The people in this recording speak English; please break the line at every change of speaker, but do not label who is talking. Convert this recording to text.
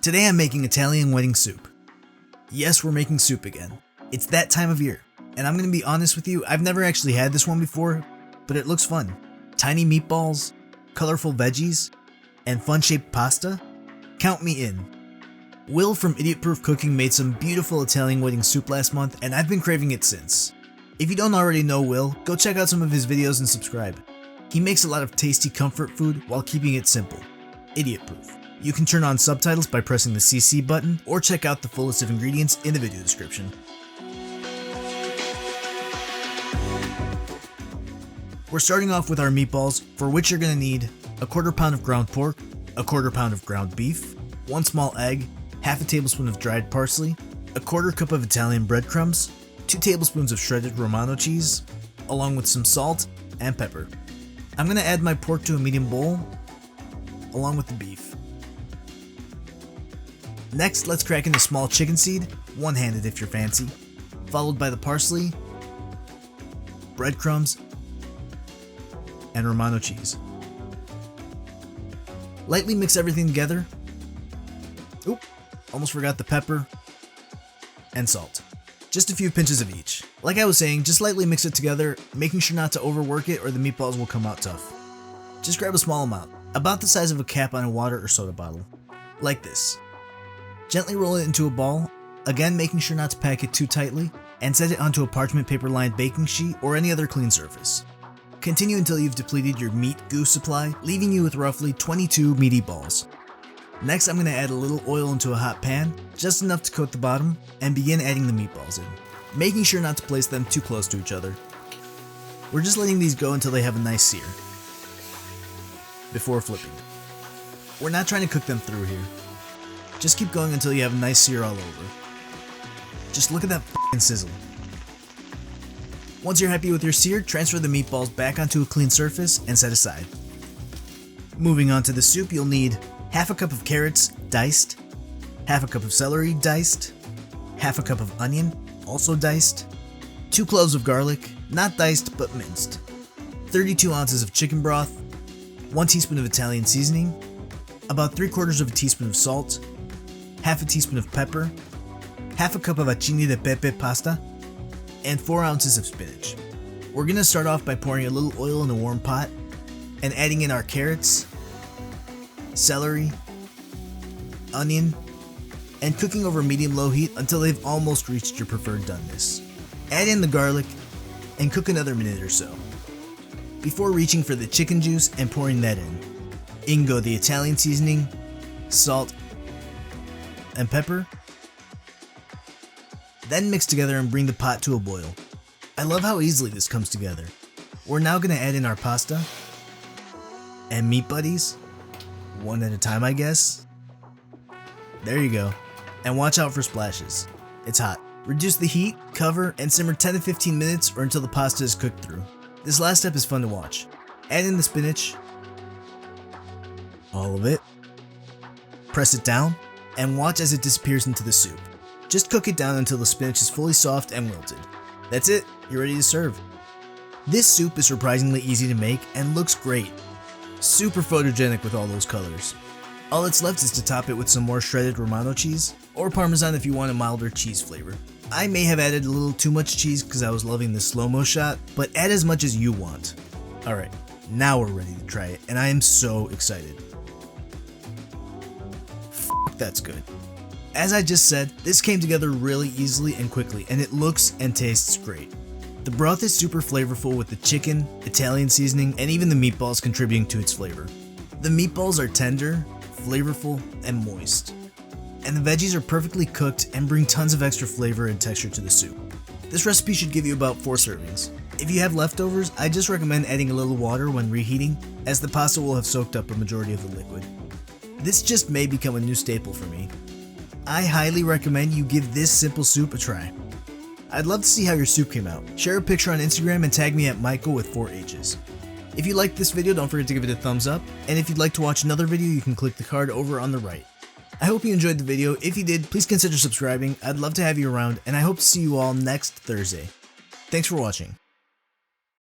Today I'm making Italian wedding soup. Yes, we're making soup again. It's that time of year, and I'm gonna be honest with you, I've never actually had this one before, but it looks fun. Tiny meatballs, colorful veggies, and fun-shaped pasta? Count me in. Will from Idiot Proof Cooking made some beautiful Italian wedding soup last month, and I've been craving it since. If you don't already know Will, go check out some of his videos and subscribe. He makes a lot of tasty comfort food while keeping it simple. Idiot Proof. You can turn on subtitles by pressing the CC button, or check out the full list of ingredients in the video description. We're starting off with our meatballs, for which you're going to need a 1/4 pound of ground pork, a 1/4 pound of ground beef, 1 small egg, half a tablespoon of dried parsley, a 1/4 cup of Italian breadcrumbs, 2 tablespoons of shredded Romano cheese, along with some salt and pepper. I'm going to add my pork to a medium bowl, along with the beef. Next, let's crack in a small chicken seed, one-handed if you're fancy, followed by the parsley, breadcrumbs, and Romano cheese. Lightly mix everything together. Oop, almost forgot the pepper and salt. Just a few pinches of each. Like I was saying, just lightly mix it together, making sure not to overwork it or the meatballs will come out tough. Just grab a small amount, about the size of a cap on a water or soda bottle, like this. Gently roll it into a ball, again making sure not to pack it too tightly, and set it onto a parchment paper lined baking sheet or any other clean surface. Continue until you've depleted your meat goo supply, leaving you with roughly 22 meaty balls. Next, I'm going to add a little oil into a hot pan, just enough to coat the bottom, and begin adding the meatballs in, making sure not to place them too close to each other. We're just letting these go until they have a nice sear, before flipping. We're not trying to cook them through here. Just keep going until you have a nice sear all over. Just look at that f***ing sizzle. Once you're happy with your sear, transfer the meatballs back onto a clean surface and set aside. Moving on to the soup, you'll need half a cup of carrots, diced, half a cup of celery, diced, half a cup of onion, also diced, 2 cloves of garlic, not diced but minced, 32 ounces of chicken broth, 1 teaspoon of Italian seasoning, about 3/4 of a teaspoon of salt, half a teaspoon of pepper, half a cup of acini di pepe pasta, and 4 ounces of spinach. We're going to start off by pouring a little oil in a warm pot and adding in our carrots, celery, onion, and cooking over medium-low heat until they've almost reached your preferred doneness. Add in the garlic and cook another minute or so, before reaching for the chicken juice and pouring that in. In go the Italian seasoning, salt, and pepper. Then mix together and bring the pot to a boil. I love how easily this comes together. We're now going to add in our pasta and meat buddies, one at a time I guess. There you go. And watch out for splashes. It's hot. Reduce the heat, cover, and simmer 10 to 15 minutes or until the pasta is cooked through. This last step is fun to watch. Add in the spinach, all of it, press it down, and watch as it disappears into the soup. Just cook it down until the spinach is fully soft and wilted. That's it, you're ready to serve. This soup is surprisingly easy to make and looks great. Super photogenic with all those colors. All that's left is to top it with some more shredded Romano cheese, or Parmesan if you want a milder cheese flavor. I may have added a little too much cheese because I was loving the slow-mo shot, but add as much as you want. Alright, now we're ready to try it, and I am so excited. That's good. As I just said, this came together really easily and quickly, and it looks and tastes great. The broth is super flavorful with the chicken, Italian seasoning, and even the meatballs contributing to its flavor. The meatballs are tender, flavorful, and moist. And the veggies are perfectly cooked and bring tons of extra flavor and texture to the soup. This recipe should give you about 4 servings. If you have leftovers, I just recommend adding a little water when reheating, as the pasta will have soaked up a majority of the liquid. This just may become a new staple for me. I highly recommend you give this simple soup a try. I'd love to see how your soup came out. Share a picture on Instagram and tag me at Michael with 4 H's. If you liked this video, don't forget to give it a thumbs up, and if you'd like to watch another video, you can click the card over on the right. I hope you enjoyed the video. If you did, please consider subscribing. I'd love to have you around, and I hope to see you all next Thursday. Thanks for watching.